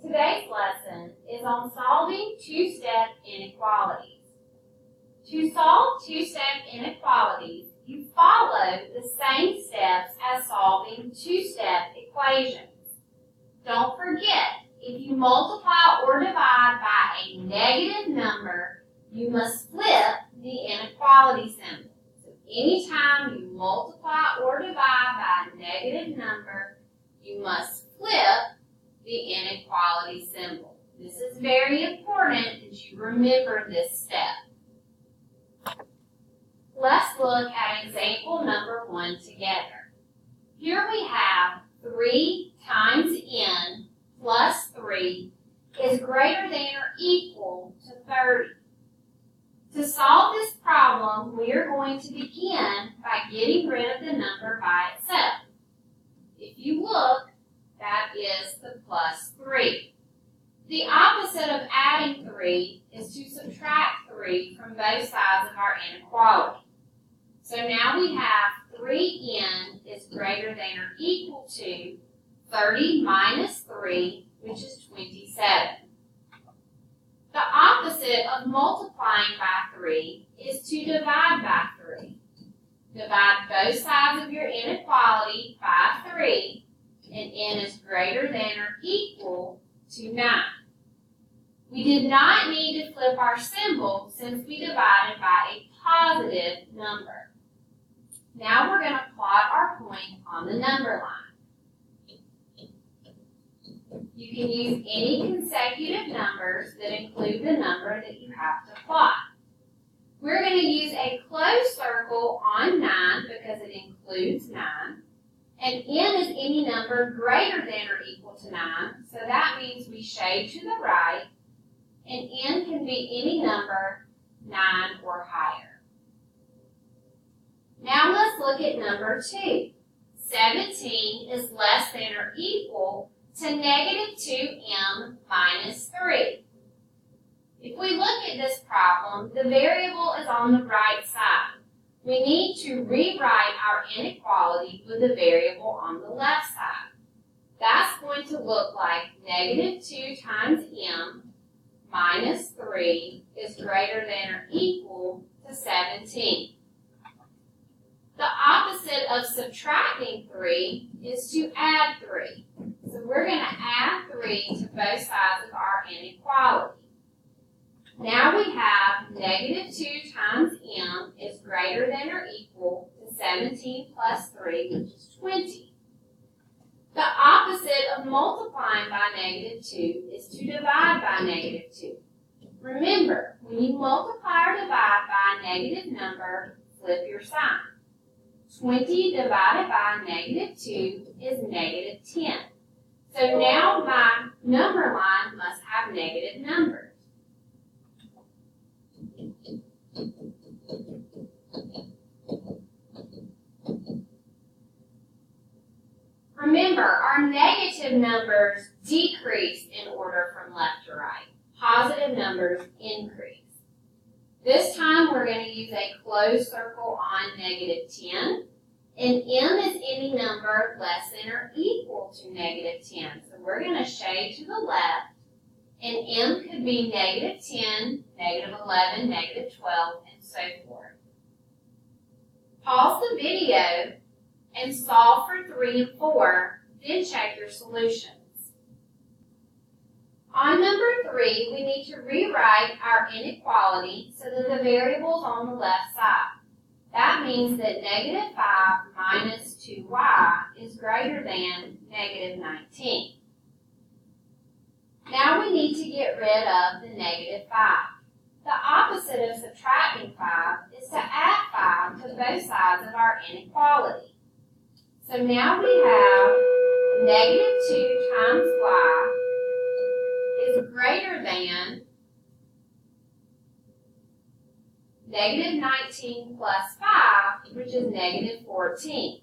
Today's lesson is on solving two-step inequalities. To solve two-step inequalities, you follow the same steps as solving two-step equations. Don't forget, if you multiply or divide by a negative number, you must flip the inequality symbol. So anytime you multiply or divide by a negative number, you must flip the inequality symbol. This is very important that you remember this step. Let's look at example number 1 together. Here we have 3 times n plus 3 is greater than or equal to 30. To solve this problem, we are going to begin by getting rid of the number by itself. If you look, that is the plus 3. The opposite of adding 3 is to subtract 3 from both sides of our inequality. So now we have 3n is greater than or equal to 30 minus 3, which is 27. The opposite of multiplying by 3 is to divide by 3. Divide both sides of your inequality by 3, and n is greater than or equal to 9. We did not need to flip our symbol since we divided by a positive number. Now we're going to plot our point on the number line. You can use any consecutive numbers that include the number that you have to plot. We're going to use a closed circle on 9 because it includes 9. And n is any number greater than or equal to 9, so that means we shade to the right, and n can be any number 9 or higher. Now let's look at number 2. 17 is less than or equal to negative 2m minus 3. If we look at this problem, the variable is on the right side. We need to rewrite our inequality with the variable on the left side. That's going to look like negative 2 times m minus 3 is greater than or equal to 17. The opposite of subtracting 3 is to add 3. So we're going to add 3 to both sides of our inequality. Now we have negative 2 times m is greater than or equal to 17 plus 3, which is 20. The opposite of multiplying by negative 2 is to divide by negative 2. Remember, when you multiply or divide by a negative number, flip your sign. 20 divided by negative 2 is negative 10. So now my number line must have negative numbers. Remember, our negative numbers decrease in order from left to right. Positive numbers increase. This time we're going to use a closed circle on negative 10. And m is any number less than or equal to negative 10. So we're going to shade to the left. And m could be negative 10, negative 11, negative 12, and so forth. Pause the video and solve for 3 and 4, then check your solutions. On number 3, we need to rewrite our inequality so that the variable is on the left side. That means that negative 5 minus 2y is greater than negative 19. Now we need to get rid of the negative 5. The opposite of subtracting 5 is to add 5 to both sides of our inequality. So now we have negative 2 times y is greater than negative 19 plus 5, which is negative 14.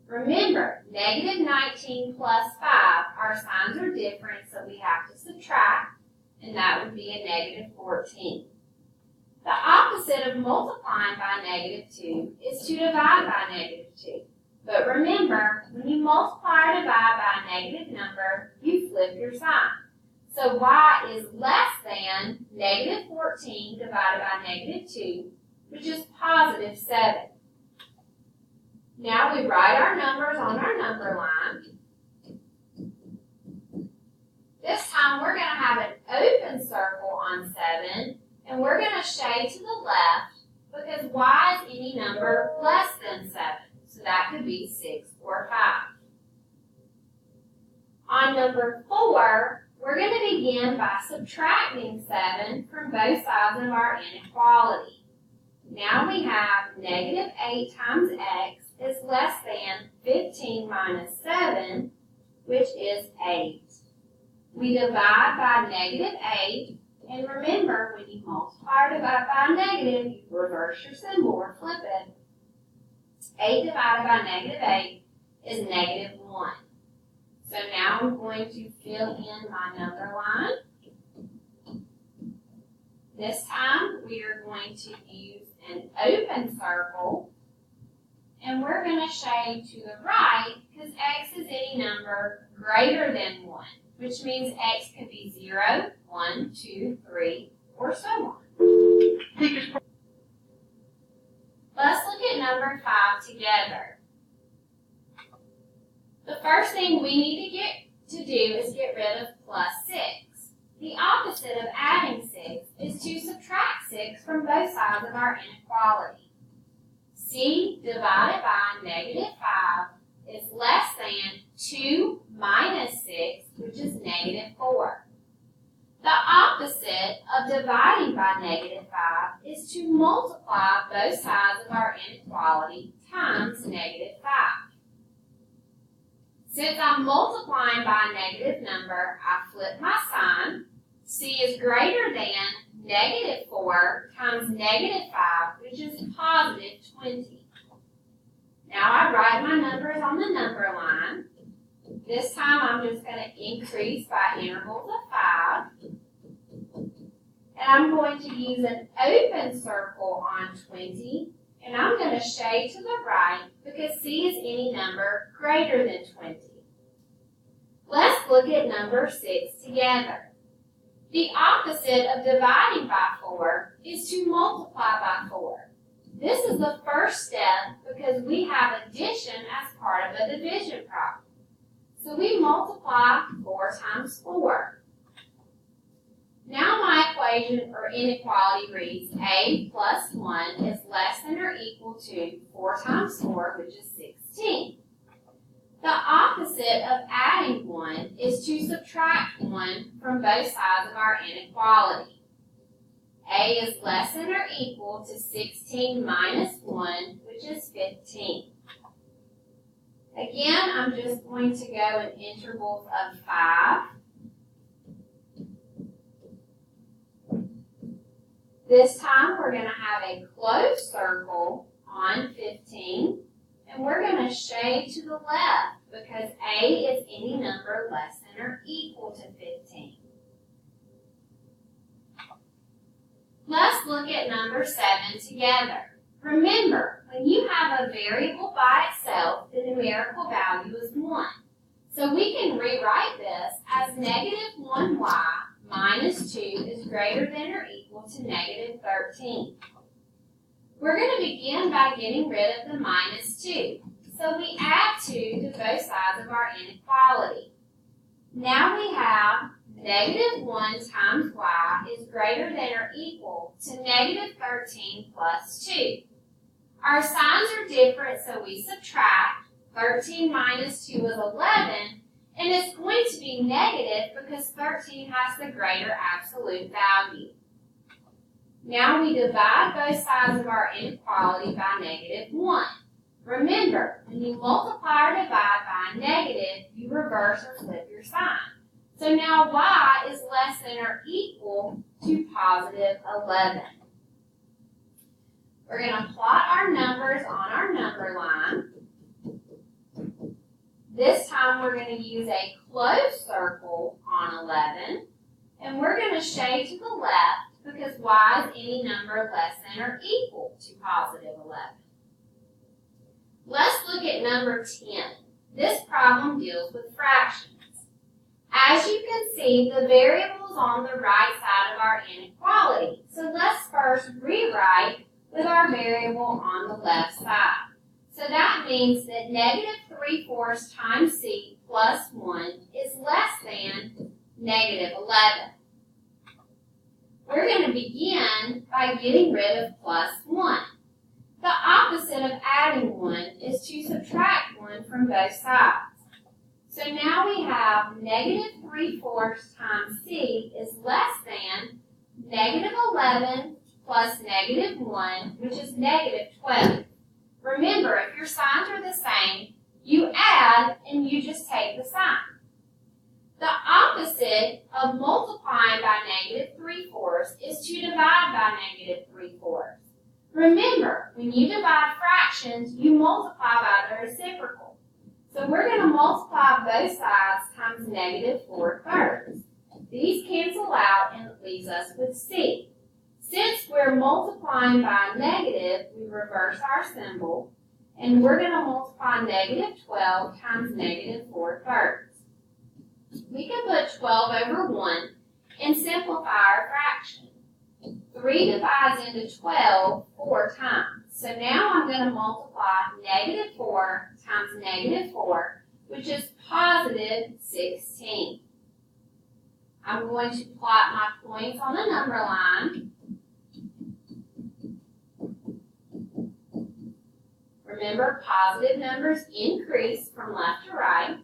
Remember, negative 19 plus 5, our signs are different, so we have to subtract, and that would be a negative 14. The opposite of multiplying by negative 2 is to divide by negative 2. But remember, when you multiply or divide by a negative number, you flip your sign. So y is less than negative 14 divided by negative 2, which is positive 7. Now we write our numbers on our number line. This time we're going to have an open circle on 7, and we're going to shade to the left because y is any number less than 7. So that could be 6 or 5. On number 4, we're going to begin by subtracting 7 from both sides of our inequality. Now we have negative 8 times x is less than 15 minus 7, which is 8. We divide by negative 8, and remember, when you multiply or divide by a negative, you reverse your symbol or flip it. 8 divided by negative 8 is negative 1. So now I'm going to fill in my number line. This time we are going to use an open circle, and we're going to shade to the right because x is any number greater than 1, which means x could be 0, 1, 2, 3, or so on. Let's look at number 5 together. The first thing we need to do is get rid of plus 6. The opposite of adding 6 is to subtract 6 from both sides of our inequality. C divided by negative 5 is less than 2 minus 6, which is negative 4. The opposite of dividing by negative 5 is to multiply both sides of our inequality times negative 5. Since I'm multiplying by a negative number, I flip my sign. C is greater than negative 4 times negative 5, which is positive 20. Now I write my numbers on the number line. This time I'm just going to increase by intervals of 5. And I'm going to use an open circle on 20. And I'm going to shade to the right because C is any number greater than 20. Let's look at number 6 together. The opposite of dividing by 4 is to multiply by 4. This is the first step because we have addition as part of a division problem. So we multiply 4 times 4. Now my equation or inequality reads a plus 1 is less than or equal to 4 times 4, which is 16. The opposite of adding 1 is to subtract 1 from both sides of our inequality. A is less than or equal to 16 minus 1, which is 15. Again, I'm just going to go in intervals of 5. This time we're going to have a closed circle on 15, and we're going to shade to the left because A is any number less than or equal to 15. Let's look at number 7 together. Remember, when you have a variable by itself, the numerical value is 1. So we can rewrite this as negative 1y minus 2 is greater than or equal to negative 13. We're going to begin by getting rid of the minus 2. So we add 2 to both sides of our inequality. Now we have negative 1 times y is greater than or equal to negative 13 plus 2. Our signs are different, so we subtract. 13 minus 2 is 11, and it's going to be negative because 13 has the greater absolute value. Now we divide both sides of our inequality by negative 1. Remember, when you multiply or divide by a negative, you reverse or flip your sign. So now y is less than or equal to positive 11. We're going to plot our numbers on our number line. This time we're going to use a closed circle on 11, and we're going to shade to the left because y is any number less than or equal to positive 11. Let's look at number 10. This problem deals with fractions. As you can see, the variable is on the right side of our inequality. So let's first rewrite with our variable on the left side. So that means that negative 3/4 times c plus 1 is less than negative 11. We're going to begin by getting rid of plus 1. The opposite of adding 1 is to subtract 1 from both sides. So now we have negative 3/4 times c is less than negative 11 plus negative 1, which is negative 12. Remember, if your signs are the same, you add and you just take the sign. The opposite of multiplying by negative 3/4 is to divide by negative 3/4. Remember, when you divide fractions, you multiply by the reciprocal. So we're going to multiply both sides times negative 4/3. These cancel out and it leaves us with c. Since we're multiplying by negative, we reverse our symbol, and we're going to multiply negative 12 times negative 4/3. We can put 12 over 1 and simplify our fraction. 3 divides into 12 4 times. So now I'm going to multiply negative 4 times negative 4, which is positive 16. I'm going to plot my points on the number line. Remember, positive numbers increase from left to right.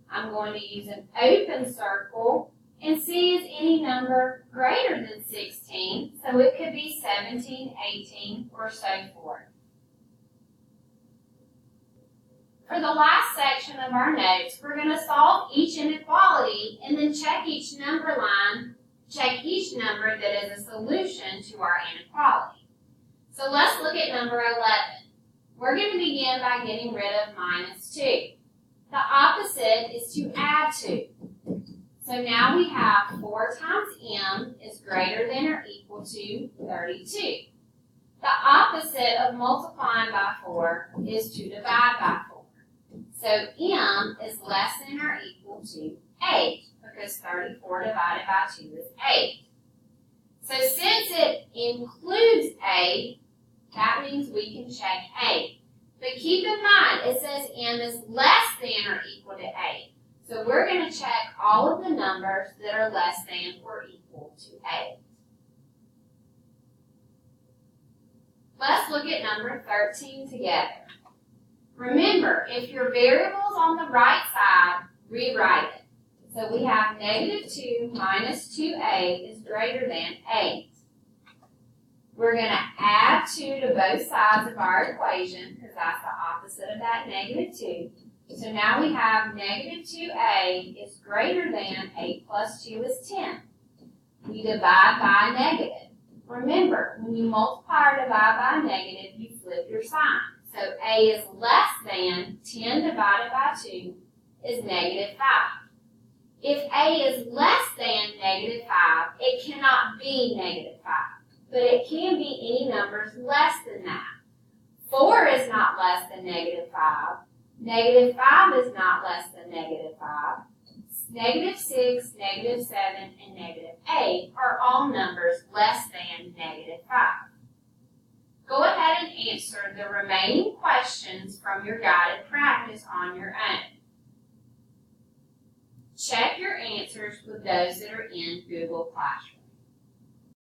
I'm going to use an open circle, and c is any number greater than 16, so it could be 17, 18, or so forth. For the last section of our notes, we're going to solve each inequality and then check each number line, check each number that is a solution to our inequality. So let's look at number 11. We're going to begin by getting rid of minus 2. The opposite is to add 2. So now we have 4 times m is greater than or equal to 32. The opposite of multiplying by 4 is to divide by 4. So m is less than or equal to 8, because 34 divided by 2 is 8. So since it includes 8, that means we can check 8. But keep in mind, it says m is less than or equal to 8. So we're going to check all of the numbers that are less than or equal to 8. Let's look at number 13 together. Remember, if your variable is on the right side, rewrite it. So we have negative 2 minus 2a is greater than 8. We're going to add 2 to both sides of our equation, because that's the opposite of that negative 2. So now we have negative 2a is greater than 8 plus 2 is 10. We divide by negative. Remember, when you multiply or divide by negative, you flip your sign. So a is less than 10 divided by 2 is negative 5. If a is less than negative 5, it cannot be negative 5. But it can be any numbers less than that. 4 is not less than negative 5. Negative 5 is not less than negative 5. Negative 6, negative 7, and negative 8 are all numbers less than negative 5. Go ahead and answer the remaining questions from your guided practice on your own. Check your answers with those that are in Google Classroom.